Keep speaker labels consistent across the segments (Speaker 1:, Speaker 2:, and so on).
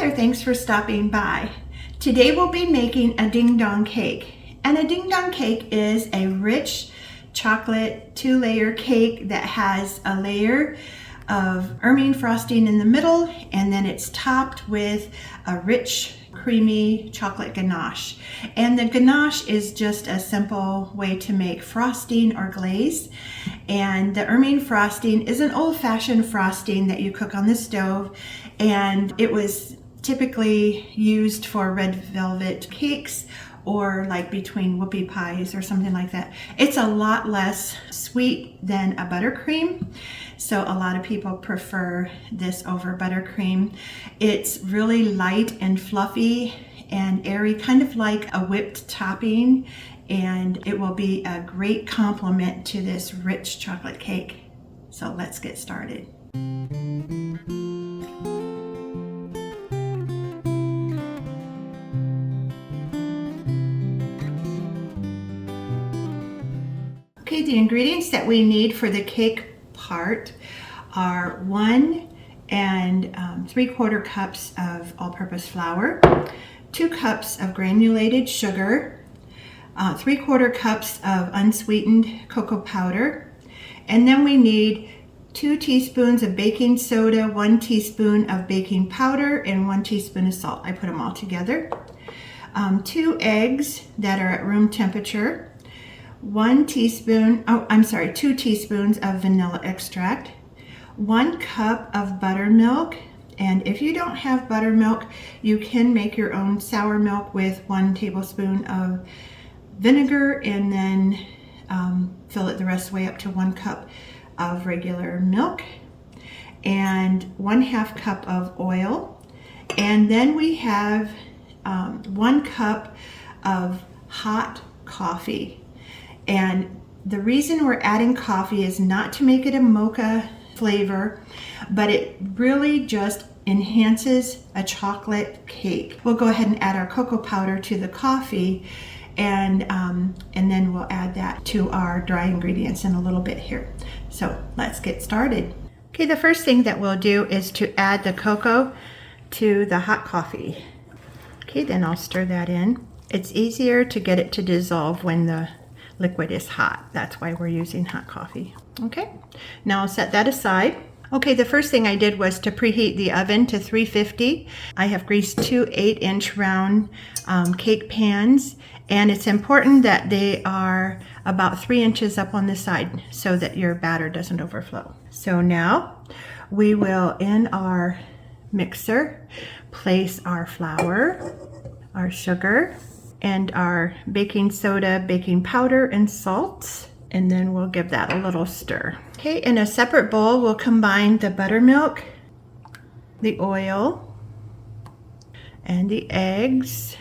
Speaker 1: there, thanks for stopping by. Today we'll be making a ding dong cake. And a ding dong cake is a rich chocolate 2-layer cake that has a layer of Ermine frosting in the middle, and then it's topped with a rich creamy chocolate ganache. And the ganache is just a simple way to make frosting or glaze. And the Ermine frosting is an old-fashioned frosting that you cook on the stove, and it was typically used for red velvet cakes or like between whoopie pies or something like that. It's a lot less sweet than a buttercream, so a lot of people prefer this over buttercream. It's really light and fluffy and airy, kind of like a whipped topping, and it will be a great complement to this rich chocolate cake. So let's get started. Okay, the ingredients that we need for the cake part are 1 3/4 cups of all-purpose flour, 2 cups of granulated sugar, 3/4 cups of unsweetened cocoa powder, and then we need 2 teaspoons of baking soda, 1 teaspoon of baking powder, and 1 teaspoon of salt. I put them all together. 2 eggs that are at room temperature, 2 teaspoons of vanilla extract, 1 cup of buttermilk, and if you don't have buttermilk, you can make your own sour milk with 1 tablespoon of vinegar, and then fill it the rest of the way up to 1 cup of regular milk, and 1/2 cup of oil, and then we have 1 cup of hot coffee. And the reason we're adding coffee is not to make it a mocha flavor, but it really just enhances a chocolate cake. We'll go ahead and add our cocoa powder to the coffee, and then we'll add that to our dry ingredients in a little bit here. So let's get started. Okay, the first thing that we'll do is to add the cocoa to the hot coffee. Okay, then I'll stir that in. It's easier to get it to dissolve when the liquid is hot. That's why we're using hot coffee. Okay, now I'll set that aside. Okay, the first thing I did was to preheat the oven to 350. I have greased 2 8-inch round cake pans, and it's important that they are about 3 inches up on the side so that your batter doesn't overflow. So now we will, in our mixer, place our flour, our sugar, and our baking soda, baking powder, and salt, and then we'll give that a little stir. Okay, in a separate bowl, we'll combine the buttermilk, the oil, and the eggs.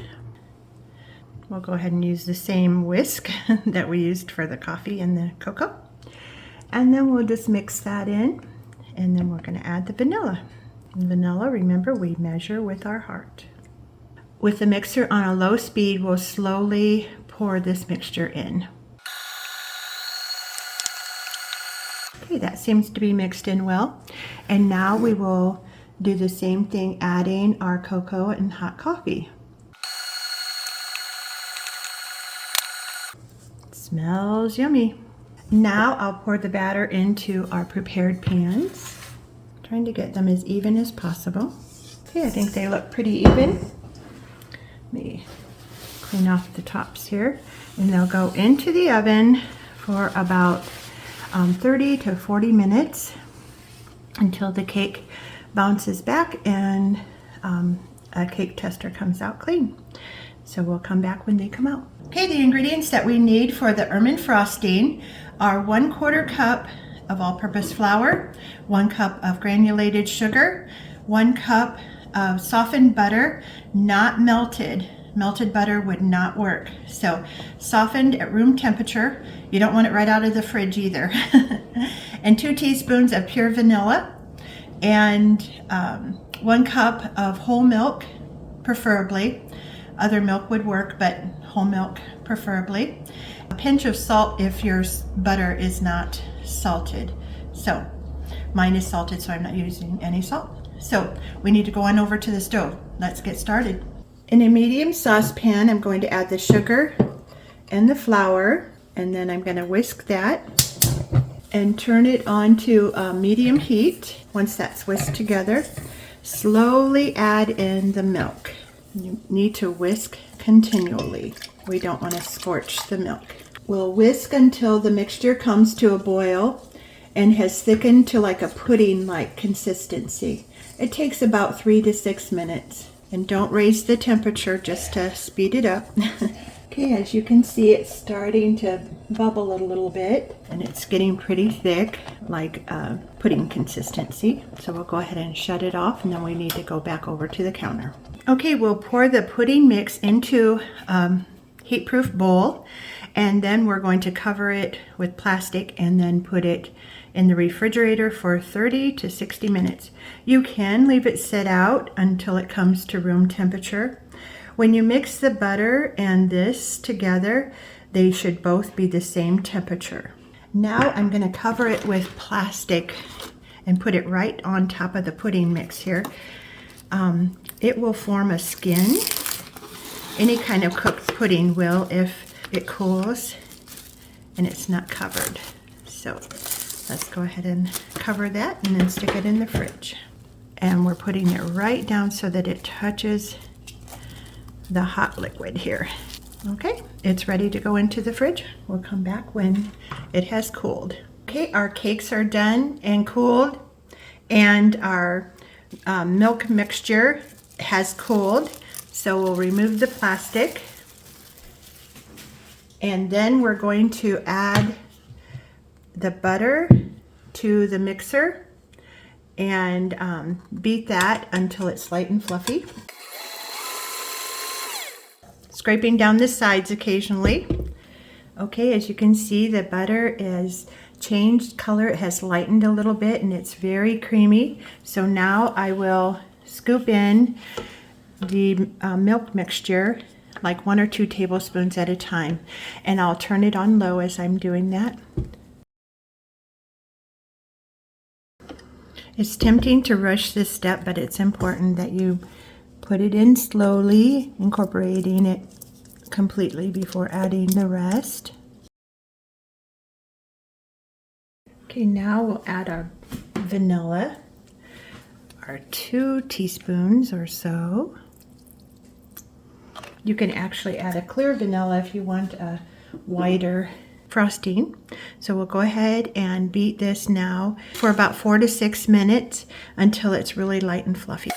Speaker 1: We'll go ahead and use the same whisk that we used for the coffee and the cocoa. And then we'll just mix that in, and then we're gonna add the vanilla. And vanilla, remember, we measure with our heart. With the mixer on a low speed, we'll slowly pour this mixture in. Okay, that seems to be mixed in well. And now we will do the same thing, adding our cocoa and hot coffee. It smells yummy. Now I'll pour the batter into our prepared pans, trying to get them as even as possible. Okay, I think they look pretty even. Let me clean off the tops here, and they'll go into the oven for about 30 to 40 minutes until the cake bounces back and a cake tester comes out clean. So we'll come back when they come out. Okay, the ingredients that we need for the Ermine frosting are 1/4 cup of all-purpose flour, 1 cup of granulated sugar, 1 cup of softened butter, not melted. Melted butter would not work. So softened at room temperature. You don't want it right out of the fridge either. And 2 teaspoons of pure vanilla, and 1 cup of whole milk, preferably. Other milk would work, but whole milk preferably. A pinch of salt if your butter is not salted. So mine is salted, so I'm not using any salt. So we need to go on over to the stove. Let's get started. In a medium saucepan, I'm going to add the sugar and the flour, and then I'm going to whisk that and turn it on to medium heat. Once that's whisked together, slowly add in the milk. You need to whisk continually. We don't want to scorch the milk. We'll whisk until the mixture comes to a boil and has thickened to like a pudding-like consistency. It takes about 3 to 6 minutes. And don't raise the temperature, just to speed it up. Okay, as you can see, it's starting to bubble a little bit, and it's getting pretty thick, like pudding consistency. So we'll go ahead and shut it off, and then we need to go back over to the counter. Okay, we'll pour the pudding mix into heat-proof bowl, and then we're going to cover it with plastic and then put it in the refrigerator for 30 to 60 minutes. You can leave it sit out until it comes to room temperature. When you mix the butter and this together, they should both be the same temperature. Now I'm going to cover it with plastic and put it right on top of the pudding mix here. It will form a skin. Any kind of cooked pudding will if it cools and it's not covered. So let's go ahead and cover that and then stick it in the fridge. And we're putting it right down so that it touches the hot liquid here. Okay, it's ready to go into the fridge. We'll come back when it has cooled. Okay, our cakes are done and cooled, and our milk mixture has cooled. So we'll remove the plastic, and then we're going to add the butter to the mixer and beat that until it's light and fluffy. Scraping down the sides occasionally. Okay, as you can see, the butter is changed color. It has lightened a little bit and it's very creamy. So now I will scoop in the milk mixture, like 1 or 2 tablespoons at a time, and I'll turn it on low as I'm doing that. It's tempting to rush this step, but it's important that you put it in slowly, incorporating it completely before adding the rest. Okay, now we'll add our vanilla, our 2 teaspoons or so. You can actually add a clear vanilla if you want a whiter frosting. So we'll go ahead and beat this now for about 4 to 6 minutes until it's really light and fluffy.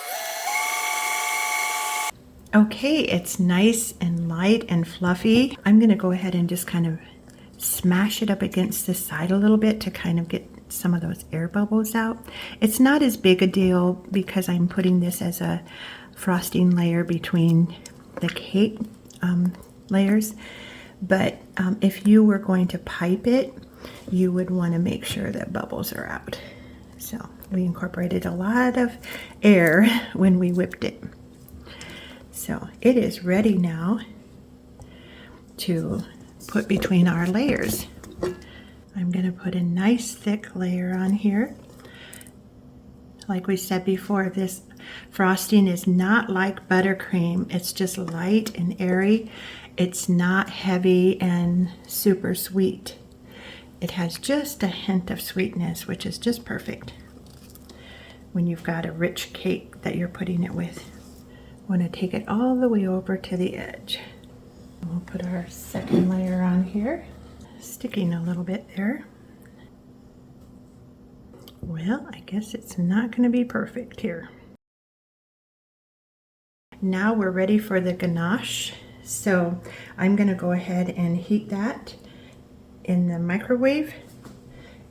Speaker 1: Okay, it's nice and light and fluffy. I'm gonna go ahead and just kind of smash it up against the side a little bit to kind of get some of those air bubbles out. It's not as big a deal because I'm putting this as a frosting layer between the cake layers, but if you were going to pipe it, you would want to make sure that bubbles are out. So we incorporated a lot of air when we whipped it. So it is ready now to put between our layers. I'm going to put a nice thick layer on here. Like we said before, this frosting is not like buttercream. It's just light and airy. It's not heavy and super sweet. It has just a hint of sweetness, which is just perfect when you've got a rich cake that you're putting it with. Want to take it all the way over to the edge. We'll put our second layer on here, sticking a little bit there. Well, I guess it's not going to be perfect here. Now we're ready for the ganache. So I'm going to go ahead and heat that in the microwave,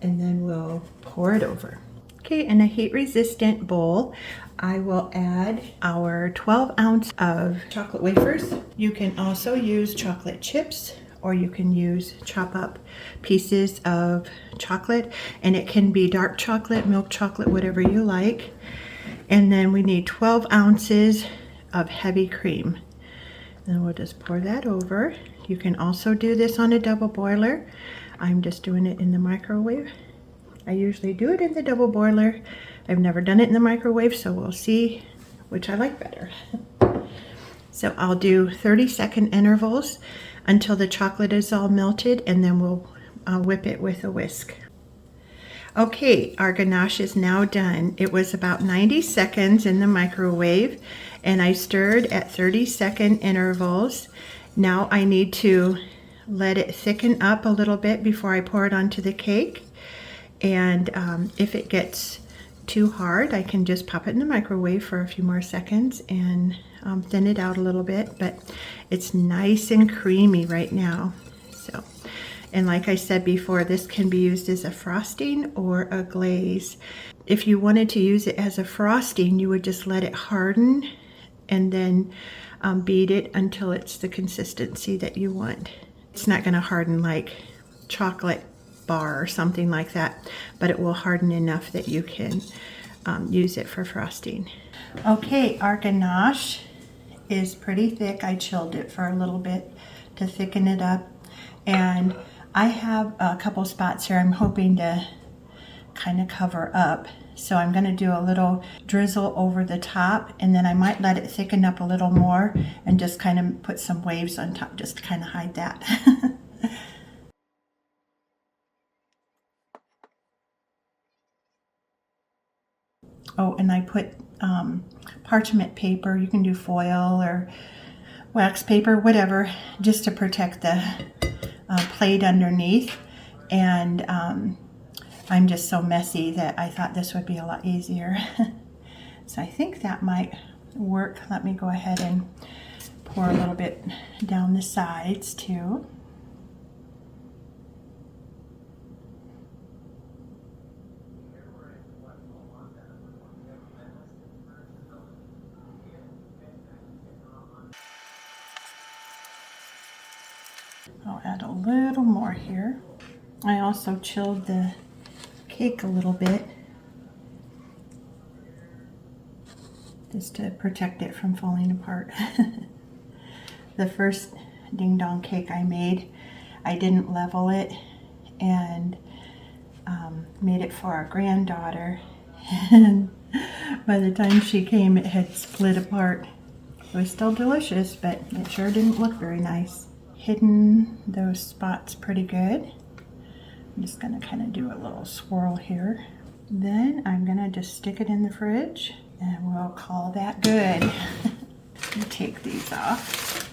Speaker 1: and then we'll pour it over. Okay, in a heat-resistant bowl, I will add our 12 ounce of chocolate wafers. You can also use chocolate chips, or you can use chop up pieces of chocolate, and it can be dark chocolate, milk chocolate, whatever you like. And then we need 12 ounces of heavy cream. And we'll just pour that over. You can also do this on a double boiler. I'm just doing it in the microwave. I usually do it in the double boiler. I've never done it in the microwave, so we'll see which I like better. So I'll do 30-second intervals until the chocolate is all melted, and then we'll whip it with a whisk. Okay, our ganache is now done. It was about 90 seconds in the microwave, and I stirred at 30-second intervals. Now I need to let it thicken up a little bit before I pour it onto the cake. And if it gets too hard, I can just pop it in the microwave for a few more seconds and thin it out a little bit. But it's nice and creamy right now. So. And like I said before, this can be used as a frosting or a glaze. If you wanted to use it as a frosting, you would just let it harden and then beat it until it's the consistency that you want. It's not going to harden like chocolate bar or something like that, but it will harden enough that you can use it for frosting. Okay, our ganache is pretty thick. I chilled it for a little bit to thicken it up. And I have a couple spots here I'm hoping to kind of cover up. So I'm going to do a little drizzle over the top, and then I might let it thicken up a little more and just kind of put some waves on top just to kind of hide that. Oh, and I put parchment paper. You can do foil or wax paper, whatever, just to protect the plate underneath. And I'm just so messy that I thought this would be a lot easier. So I think that might work. Let me go ahead and pour a little bit down the sides too. I'll add a little more here. I also chilled the cake a little bit just to protect it from falling apart. The first ding dong cake I made, I didn't level it and made it for our granddaughter, and by the time she came it had split apart. It was still delicious, but it sure didn't look very nice. Hidden those spots pretty good. I'm just going to kind of do a little swirl here. Then I'm going to just stick it in the fridge and we'll call that good. Take these off.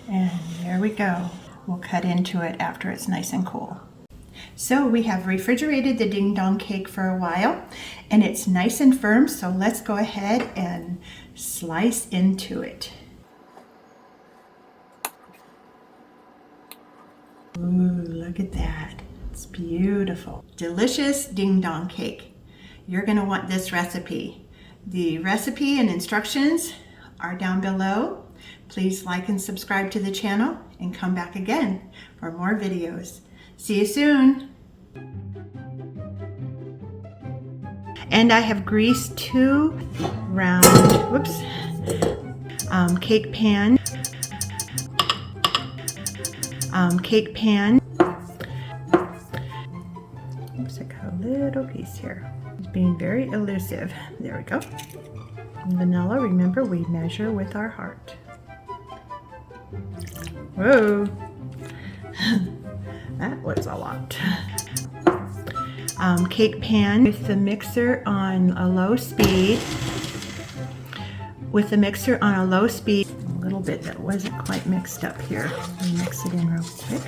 Speaker 1: And there we go. We'll cut into it after it's nice and cool. So we have refrigerated the ding dong cake for a while and it's nice and firm, so let's go ahead and slice into it. Ooh, look at that. It's beautiful. Delicious ding dong cake. You're going to want this recipe. The recipe and instructions are down below. Please like and subscribe to the channel and come back again for more videos. See you soon. And I have greased 2 round cake pan. Cake pan. Oops, I got a little piece here. It's being very elusive. There we go. And vanilla, remember we measure with our heart. Whoa. That was a lot. Cake pan with the mixer on a low speed. With the mixer on a low speed. A little bit that wasn't quite mixed up here. Let me mix it in real quick.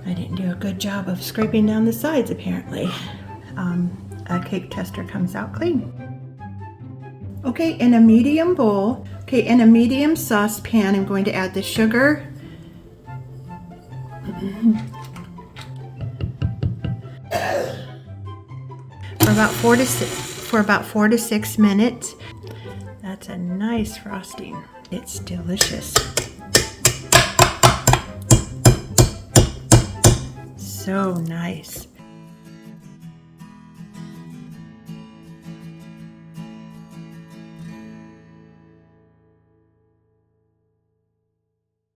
Speaker 1: I didn't do a good job of scraping down the sides apparently. A cake tester comes out clean. Okay, in a medium bowl, in a medium saucepan, I'm going to add the sugar. For about 4 to 6 minutes. That's a nice frosting. It's delicious. So nice.